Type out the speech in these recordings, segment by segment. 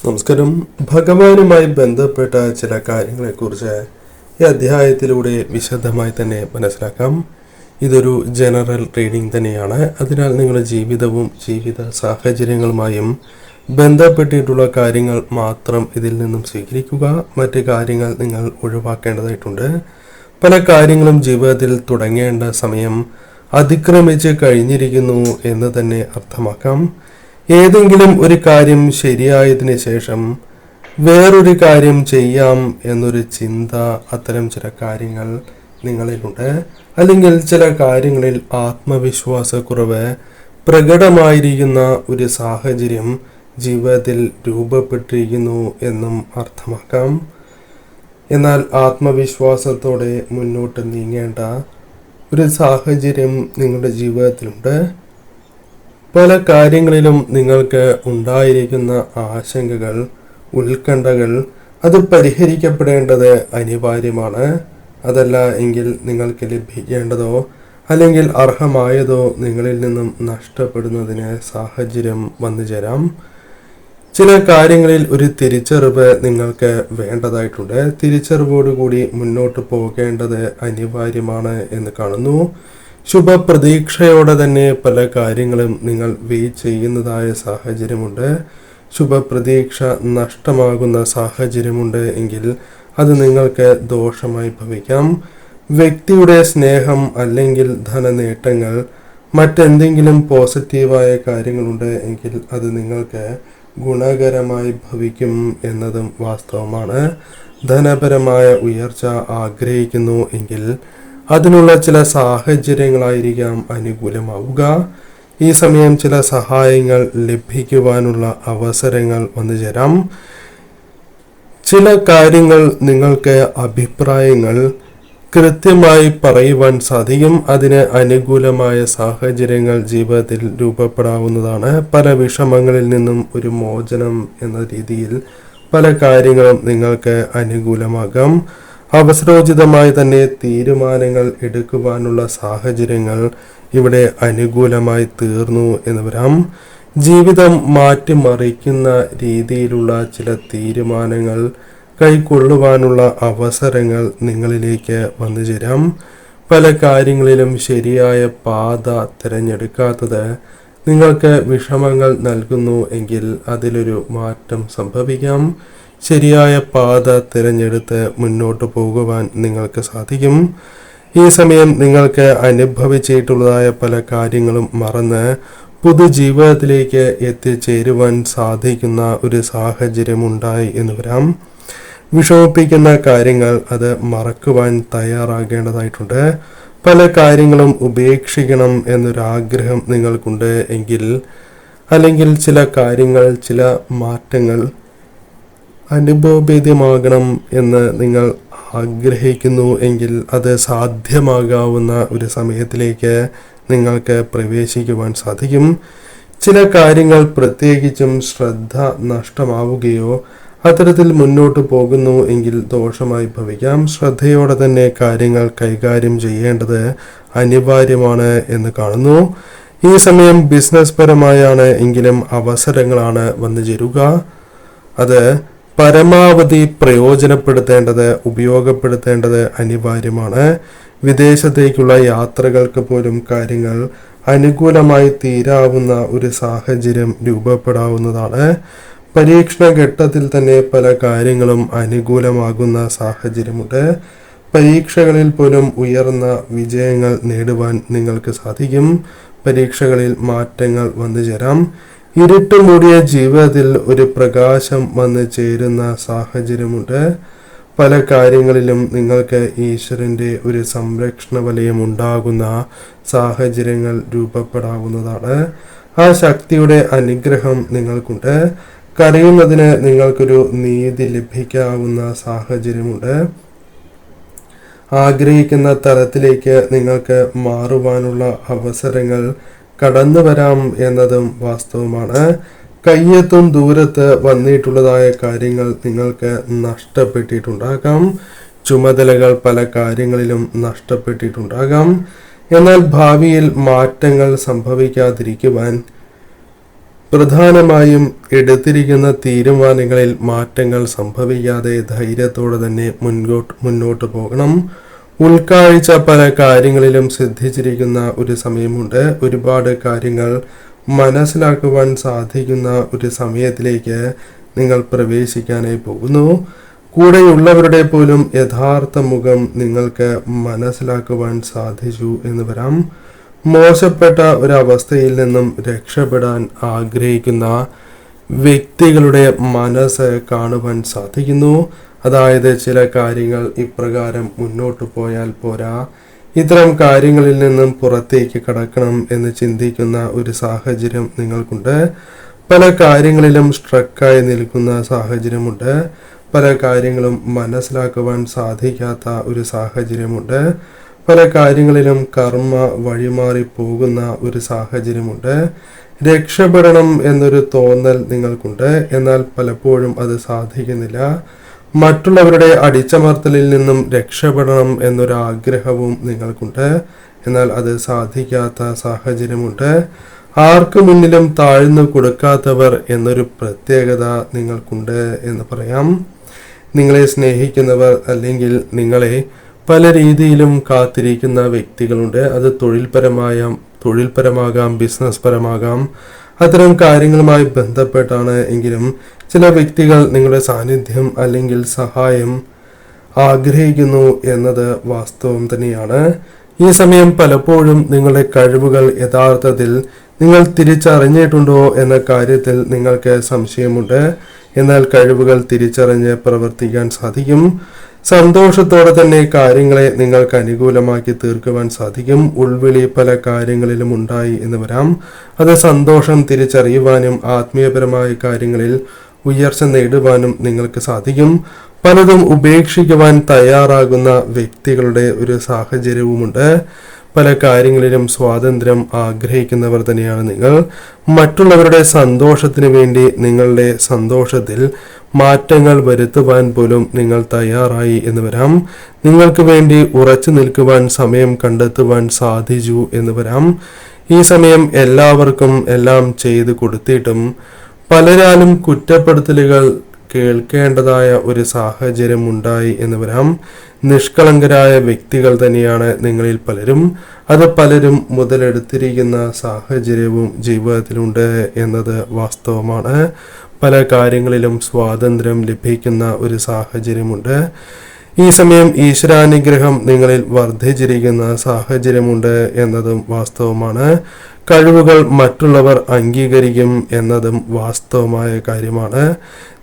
നമസ്കാരം. ഭഗവാനുമായി ബന്ധപ്പെട്ട ചില കാര്യങ്ങളെക്കുറിച്ച് ഈ അധ്യായത്തിലൂടെ വിശദമായി തന്നെ മനസ്സിലാക്കാം. ഇതൊരു ജനറൽ റീഡിംഗ് തന്നെയാണ്. അതിനാൽ നിങ്ങളുടെ ജീവിതവും ജീവിത സാഹചര്യങ്ങളുമായും ബന്ധപ്പെട്ടിട്ടുള്ള കാര്യങ്ങൾ മാത്രം ഇതിൽ നിന്നും സ്വീകരിക്കുക. മറ്റ് കാര്യങ്ങൾ നിങ്ങൾ ഒഴിവാക്കേണ്ടതായിട്ടുണ്ട്. പല കാര്യങ്ങളും ജീവിതത്തിൽ തുടങ്ങേണ്ട സമയം അതിക്രമിച്ച് കഴിഞ്ഞിരിക്കുന്നു എന്ന് തന്നെ അർത്ഥമാക്കാം. ഏതെങ്കിലും ഒരു കാര്യം ശരിയായതിനു ശേഷം വേറൊരു കാര്യം ചെയ്യാം എന്നൊരു ചിന്ത അത്തരം ചില കാര്യങ്ങൾ നിങ്ങളിലുണ്ട്. അല്ലെങ്കിൽ ചില കാര്യങ്ങളിൽ ആത്മവിശ്വാസക്കുറവ് പ്രകടമായിരിക്കുന്ന ഒരു സാഹചര്യം ജീവിതത്തിൽ രൂപപ്പെട്ടിരിക്കുന്നു എന്നും അർത്ഥമാക്കാം. എന്നാൽ ആത്മവിശ്വാസത്തോടെ മുന്നോട്ട് നീങ്ങേണ്ട ഒരു സാഹചര്യം നിങ്ങളുടെ ജീവിതത്തിലുണ്ട്. പല കാര്യങ്ങളിലും നിങ്ങൾക്ക് ഉണ്ടായിരിക്കുന്ന ആശങ്കകൾ, ഉത്കണ്ഠകൾ അത് പരിഹരിക്കപ്പെടേണ്ടത് അനിവാര്യമാണ്. അതല്ല എങ്കിൽ നിങ്ങൾക്ക് ലഭിക്കേണ്ടതോ അല്ലെങ്കിൽ അർഹമായതോ നിങ്ങളിൽ നിന്നും നഷ്ടപ്പെടുന്നതിന് സാഹചര്യം വന്നു ചേരാം. ചില കാര്യങ്ങളിൽ ഒരു തിരിച്ചറിവ് നിങ്ങൾക്ക് വേണ്ടതായിട്ടുണ്ട്. തിരിച്ചറിവോടുകൂടി മുന്നോട്ട് പോകേണ്ടത് അനിവാര്യമാണ് എന്ന് കാണുന്നു. ശുഭപ്രതീക്ഷയോടെ തന്നെ പല കാര്യങ്ങളും നിങ്ങൾ വെയിറ്റ് ചെയ്യുന്നതായ സാഹചര്യമുണ്ട്. ശുഭപ്രതീക്ഷ നഷ്ടമാകുന്ന സാഹചര്യമുണ്ട് എങ്കിൽ അത് നിങ്ങൾക്ക് ദോഷമായി ഭവിക്കാം. വ്യക്തിയുടെ സ്നേഹം അല്ലെങ്കിൽ ധനനേട്ടങ്ങൾ, മറ്റെന്തെങ്കിലും പോസിറ്റീവായ കാര്യങ്ങളുണ്ട് എങ്കിൽ അത് നിങ്ങൾക്ക് ഗുണകരമായി ഭവിക്കും എന്നതും വാസ്തവമാണ്. ധനപരമായ ഉയർച്ച ആഗ്രഹിക്കുന്നു എങ്കിൽ അതിനുള്ള ചില സാഹചര്യങ്ങളായിരിക്കാം അനുകൂലമാവുക. ഈ സമയം ചില സഹായങ്ങൾ ലഭിക്കുവാനുള്ള അവസരങ്ങൾ വന്നു ചേരാം. ചില കാര്യങ്ങൾ നിങ്ങൾക്ക് അഭിപ്രായങ്ങൾ കൃത്യമായി പറയുവാൻ സാധിക്കും. അതിന് അനുകൂലമായ സാഹചര്യങ്ങൾ ജീവിതത്തിൽ രൂപപ്പെടാവുന്നതാണ്. പല വിഷമങ്ങളിൽ നിന്നും ഒരു മോചനം എന്ന രീതിയിൽ പല കാര്യങ്ങളും നിങ്ങൾക്ക് അനുകൂലമാകാം. അവസരോചിതമായി തന്നെ തീരുമാനങ്ങൾ എടുക്കുവാനുള്ള സാഹചര്യങ്ങൾ ഇവിടെ അനുകൂലമായി തീർന്നു എന്ന് വരാം. ജീവിതം മാറ്റിമറിക്കുന്ന രീതിയിലുള്ള ചില തീരുമാനങ്ങൾ കൈക്കൊള്ളുവാനുള്ള അവസരങ്ങൾ നിങ്ങളിലേക്ക് വന്നു ചേരാം. പല കാര്യങ്ങളിലും ശരിയായ പാത തിരഞ്ഞെടുക്കാത്തത് നിങ്ങൾക്ക് വിഷമങ്ങൾ നൽകുന്നു എങ്കിൽ അതിലൊരു മാറ്റം സംഭവിക്കാം. ശരിയായ പാത തിരഞ്ഞെടുത്ത് മുന്നോട്ട് പോകുവാൻ നിങ്ങൾക്ക് സാധിക്കും. ഈ സമയം നിങ്ങൾക്ക് അനുഭവിച്ചിട്ടുള്ളതായ പല കാര്യങ്ങളും മറന്ന് പുതുജീവിതത്തിലേക്ക് എത്തിച്ചേരുവാൻ സാധിക്കുന്ന ഒരു സാഹചര്യം ഉണ്ടായി എന്ന് വരാം. വിഷമിപ്പിക്കുന്ന കാര്യങ്ങൾ അത് മറക്കുവാൻ തയ്യാറാകേണ്ടതായിട്ടുണ്ട്. പല കാര്യങ്ങളും ഉപേക്ഷിക്കണം എന്നൊരാഗ്രഹം നിങ്ങൾക്കുണ്ട് എങ്കിൽ, അല്ലെങ്കിൽ ചില കാര്യങ്ങൾ, ചില മാറ്റങ്ങൾ അനുഭവഭേദ്യമാകണം എന്ന് നിങ്ങൾ ആഗ്രഹിക്കുന്നു എങ്കിൽ അത് സാധ്യമാകാവുന്ന ഒരു സമയത്തിലേക്ക് നിങ്ങൾക്ക് പ്രവേശിക്കുവാൻ സാധിക്കും. ചില കാര്യങ്ങൾ പ്രത്യേകിച്ചും ശ്രദ്ധ നഷ്ടമാവുകയോ അത്തരത്തിൽ മുന്നോട്ട് പോകുന്നു എങ്കിൽ ദോഷമായി ഭവിക്കാം. ശ്രദ്ധയോടെ തന്നെ കാര്യങ്ങൾ കൈകാര്യം ചെയ്യേണ്ടത് അനിവാര്യമാണ് എന്ന് കാണുന്നു. ഈ സമയം ബിസിനസ് പരമായാണ് എങ്കിലും അവസരങ്ങളാണ് വന്നു ചേരുക. അത് പരമാവധി പ്രയോജനപ്പെടുത്തേണ്ടത്, ഉപയോഗപ്പെടുത്തേണ്ടത് അനിവാര്യമാണ്. വിദേശത്തേക്കുള്ള യാത്രകൾക്ക് പോലും കാര്യങ്ങൾ അനുകൂലമായി തീരാവുന്ന ഒരു സാഹചര്യം രൂപപ്പെടാവുന്നതാണ്. പരീക്ഷണ ഘട്ടത്തിൽ തന്നെ പല കാര്യങ്ങളും അനുകൂലമാകുന്ന സാഹചര്യമുണ്ട്. പരീക്ഷകളിൽ പോലും ഉയർന്ന വിജയങ്ങൾ നേടുവാൻ നിങ്ങൾക്ക് സാധിക്കും. പരീക്ഷകളിൽ മാറ്റങ്ങൾ വന്നു ചേരാം. ഇരുട്ട് മൂടിയ ജീവിതത്തിൽ ഒരു പ്രകാശം വന്നു ചേരുന്ന സാഹചര്യമുണ്ട്. പല കാര്യങ്ങളിലും നിങ്ങൾക്ക് ഈശ്വരൻ്റെ ഒരു സംരക്ഷണ വലയം ഉണ്ടാകുന്ന സാഹചര്യങ്ങൾ രൂപപ്പെടാവുന്നതാണ്. ആ ശക്തിയുടെ അനുഗ്രഹം നിങ്ങൾക്കുണ്ട്. കരയുന്നതിന് നിങ്ങൾക്കൊരു നീതി ലഭിക്കാവുന്ന സാഹചര്യമുണ്ട്. ആഗ്രഹിക്കുന്ന തലത്തിലേക്ക് നിങ്ങൾക്ക് മാറുവാനുള്ള അവസരങ്ങൾ കടന്നു വരാം എന്നതും വാസ്തവമാണ്. കയ്യെത്തും ദൂരത്ത് വന്നിട്ടുള്ളതായ കാര്യങ്ങൾ നിങ്ങൾക്ക് നഷ്ടപ്പെട്ടിട്ടുണ്ടാകാം. ചുമതലകൾ പല കാര്യങ്ങളിലും നഷ്ടപ്പെട്ടിട്ടുണ്ടാകാം. എന്നാൽ ഭാവിയിൽ മാറ്റങ്ങൾ സംഭവിക്കാതിരിക്കുവാൻ പ്രധാനമായും എടുത്തിരിക്കുന്ന തീരുമാനങ്ങളിൽ മാറ്റങ്ങൾ സംഭവിക്കാതെ ധൈര്യത്തോടെ തന്നെ മുന്നോട്ട് പോകണം. ഉൾക്കാഴ്ച പല കാര്യങ്ങളിലും സിദ്ധിച്ചിരിക്കുന്ന ഒരു സമയമുണ്ട്. ഒരുപാട് കാര്യങ്ങൾ മനസ്സിലാക്കുവാൻ സാധിക്കുന്ന ഒരു സമയത്തിലേക്ക് നിങ്ങൾ പ്രവേശിക്കാനായി പോകുന്നു. കൂടെയുള്ളവരുടെ പോലും യഥാർത്ഥ മുഖം നിങ്ങൾക്ക് മനസ്സിലാക്കുവാൻ സാധിച്ചു എന്ന് വരാം. മോശപ്പെട്ട ഒരവസ്ഥയിൽ നിന്നും രക്ഷപ്പെടാൻ ആഗ്രഹിക്കുന്ന വ്യക്തികളുടെ മനസ്സ് കാണുവാൻ സാധിക്കുന്നു. അതായത് ചില കാര്യങ്ങൾ ഇപ്രകാരം മുന്നോട്ട് പോയാൽ പോരാ, ഇത്തരം കാര്യങ്ങളിൽ നിന്നും പുറത്തേക്ക് കടക്കണം എന്ന് ചിന്തിക്കുന്ന ഒരു സാഹചര്യം നിങ്ങൾക്കുണ്ട്. പല കാര്യങ്ങളിലും സ്ട്രക്കായി നിൽക്കുന്ന സാഹചര്യമുണ്ട്. പല കാര്യങ്ങളും മനസ്സിലാക്കുവാൻ സാധിക്കാത്ത ഒരു സാഹചര്യമുണ്ട്. പല കാര്യങ്ങളിലും കർമ്മ വഴിമാറി പോകുന്ന ഒരു സാഹചര്യമുണ്ട്. രക്ഷപ്പെടണം എന്നൊരു തോന്നൽ നിങ്ങൾക്കുണ്ട്, എന്നാൽ പലപ്പോഴും അത് സാധിക്കുന്നില്ല. മറ്റുള്ളവരുടെ അടിച്ചമർത്തലിൽ നിന്നും രക്ഷപ്പെടണം എന്നൊരു ആഗ്രഹവും നിങ്ങൾക്കുണ്ട്, എന്നാൽ അത് സാധിക്കാത്ത സാഹചര്യമുണ്ട്. ആർക്കു മുന്നിലും താഴ്ന്നു കൊടുക്കാത്തവർ എന്നൊരു പ്രത്യേകത നിങ്ങൾക്കുണ്ട് എന്ന് പറയാം. നിങ്ങളെ സ്നേഹിക്കുന്നവർ അല്ലെങ്കിൽ നിങ്ങളെ പല രീതിയിലും കാത്തിരിക്കുന്ന വ്യക്തികളുണ്ട്. അത് തൊഴിൽപരമാകാം, ബിസിനസ് പരമാകാം. അത്തരം കാര്യങ്ങളുമായി ബന്ധപ്പെട്ടാണ് എങ്കിലും ചില വ്യക്തികൾ നിങ്ങളുടെ സാന്നിധ്യം അല്ലെങ്കിൽ സഹായം ആഗ്രഹിക്കുന്നു എന്നത് വാസ്തവം തന്നെയാണ്. ഈ സമയം പലപ്പോഴും നിങ്ങളുടെ കഴിവുകൾ യഥാർത്ഥത്തിൽ നിങ്ങൾ തിരിച്ചറിഞ്ഞിട്ടുണ്ടോ എന്ന കാര്യത്തിൽ നിങ്ങൾക്ക് സംശയമുണ്ട്. എന്നാൽ കഴിവുകൾ തിരിച്ചറിഞ്ഞ് പ്രവർത്തിക്കാൻ സാധിക്കും. സന്തോഷത്തോടെ തന്നെ കാര്യങ്ങളെ നിങ്ങൾക്ക് അനുകൂലമാക്കി തീർക്കുവാൻ സാധിക്കും. ഉൾവിളി പല കാര്യങ്ങളിലും ഉണ്ടായി എന്ന് വരാം. അത് സന്തോഷം തിരിച്ചറിയുവാനും ആത്മീയപരമായ കാര്യങ്ങളിൽ ഉയർച്ച നേടുവാനും നിങ്ങൾക്ക് സാധിക്കും. പലതും ഉപേക്ഷിക്കുവാൻ തയ്യാറാകുന്ന വ്യക്തികളുടെ ഒരു സാഹചര്യവുമുണ്ട്. പല കാര്യങ്ങളിലും സ്വാതന്ത്ര്യം ആഗ്രഹിക്കുന്നവർ തന്നെയാണ് നിങ്ങൾ. മറ്റുള്ളവരുടെ സന്തോഷത്തിന് വേണ്ടി നിങ്ങളുടെ സന്തോഷത്തിൽ മാറ്റങ്ങൾ വരുത്തുവാൻ പോലും നിങ്ങൾ തയ്യാറായി എന്ന് വരാം. നിങ്ങൾക്ക് വേണ്ടി ഉറച്ചു നിൽക്കുവാൻ സമയം കണ്ടെത്തുവാൻ സാധിച്ചു എന്ന് വരാം. ഈ സമയം എല്ലാവർക്കും എല്ലാം ചെയ്തു കൊടുത്തിട്ടും പലരാലും കുറ്റപ്പെടുത്തലുകൾ കേൾക്കേണ്ടതായ ഒരു സാഹചര്യം ഉണ്ടായി എന്ന് വരാം. നിഷ്കളങ്കരായ വ്യക്തികൾ തന്നെയാണ് നിങ്ങളിൽ പലരും. അത് പലരും മുതലെടുത്തിരിക്കുന്ന സാഹചര്യവും ജീവിതത്തിലുണ്ട് എന്നത് വാസ്തവമാണ്. പല കാര്യങ്ങളിലും സ്വാതന്ത്ര്യം ലഭിക്കുന്ന ഒരു സാഹചര്യമുണ്ട്. ഈ സമയം ഈശ്വരാനുഗ്രഹം നിങ്ങളിൽ വർദ്ധിച്ചിരിക്കുന്ന സാഹചര്യമുണ്ട് എന്നതും വാസ്തവമാണ്. കഴിവുകൾ മറ്റുള്ളവർ അംഗീകരിക്കും എന്നതും വാസ്തവമായ കാര്യമാണ്.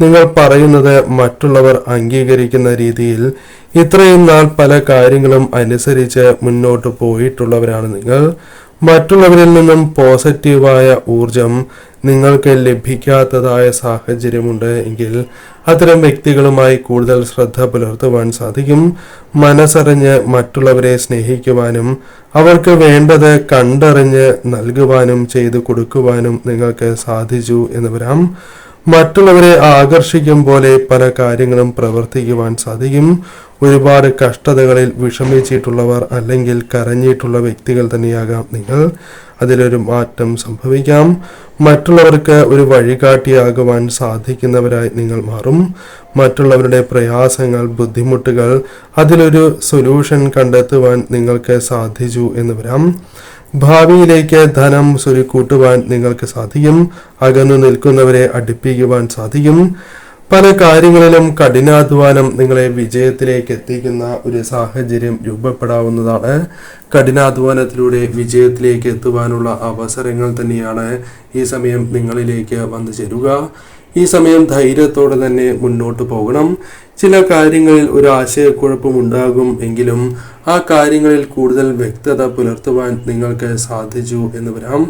നിങ്ങൾ പറയുന്നത് മറ്റുള്ളവർ അംഗീകരിക്കുന്ന രീതിയിൽ ഇത്രയും നാൾ പല കാര്യങ്ങളും അനുസരിച്ച് മുന്നോട്ട് പോയിട്ടുള്ളവരാണ് നിങ്ങൾ. മറ്റുള്ളവരിൽ നിന്നും പോസിറ്റീവായ ഊർജം നിങ്ങൾക്ക് ലഭിക്കാത്തതായ സാഹചര്യമുണ്ട് എങ്കിൽ അത്തരം വ്യക്തികളുമായി കൂടുതൽ ശ്രദ്ധ പുലർത്തുവാൻ സാധിക്കും. മനസ്സറിഞ്ഞ് മറ്റുള്ളവരെ സ്നേഹിക്കുവാനും അവർക്ക് വേണ്ടത് കണ്ടറിഞ്ഞ് നൽകുവാനും ചെയ്തു കൊടുക്കുവാനും നിങ്ങൾക്ക് സാധിച്ചു എന്ന് വരാം. മറ്റുള്ളവരെ ആകർഷിക്കും പോലെ പല കാര്യങ്ങളും പ്രവർത്തിക്കുവാൻ സാധിക്കും. ഒരുപാട് കഷ്ടതകളിൽ വിഷമിച്ചിട്ടുള്ളവർ അല്ലെങ്കിൽ കരഞ്ഞിട്ടുള്ള വ്യക്തികൾ തന്നെയാകാം നിങ്ങൾ. അതിലൊരു മാറ്റം സംഭവിക്കാം. മറ്റുള്ളവർക്ക് ഒരു വഴികാട്ടിയാകുവാൻ സാധിക്കുന്നവരായി നിങ്ങൾ മാറും. മറ്റുള്ളവരുടെ പ്രയാസങ്ങൾ, ബുദ്ധിമുട്ടുകൾ, അതിലൊരു സൊല്യൂഷൻ കണ്ടെത്തുവാൻ നിങ്ങൾക്ക് സാധിച്ചു എന്ന് വരാം. ഭാവിയിലേക്ക് ധനം സ്വരുക്കൂട്ടുവാൻ നിങ്ങൾക്ക് സാധിക്കും. അകന്നു നിൽക്കുന്നവരെ അടുപ്പിക്കുവാൻ സാധിക്കും. പല കാര്യങ്ങളിലും കഠിനാധ്വാനം നിങ്ങളെ വിജയത്തിലേക്ക് എത്തിക്കുന്ന ഒരു സാഹചര്യം രൂപപ്പെടാവുന്നതാണ്. കഠിനാധ്വാനത്തിലൂടെ വിജയത്തിലേക്ക് എത്തുവാനുള്ള അവസരങ്ങൾ തന്നെയാണ് ഈ സമയം നിങ്ങളിലേക്ക് വന്നു ചേരുക. ഈ സമയം ധൈര്യത്തോടെ തന്നെ മുന്നോട്ട് പോകണം. ചില കാര്യങ്ങളിൽ ഒരു ആശയക്കുഴപ്പം ഉണ്ടാകും എങ്കിലും ആ കാര്യങ്ങളിൽ കൂടുതൽ വ്യക്തത പുലർത്തുവാൻ നിങ്ങൾക്ക് സാധിച്ചു എന്ന് വരാം.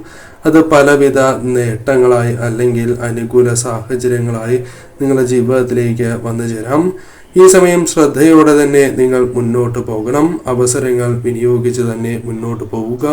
അത് പലവിധ നേട്ടങ്ങളായി അല്ലെങ്കിൽ അനുകൂല സാഹചര്യങ്ങളായി നിങ്ങളുടെ ജീവിതത്തിലേക്ക് വന്നു ചേരാം. ഈ സമയം ശ്രദ്ധയോടെ തന്നെ നിങ്ങൾ മുന്നോട്ട് പോകണം. അവസരങ്ങൾ വിനിയോഗിച്ച് തന്നെ മുന്നോട്ട് പോവുക.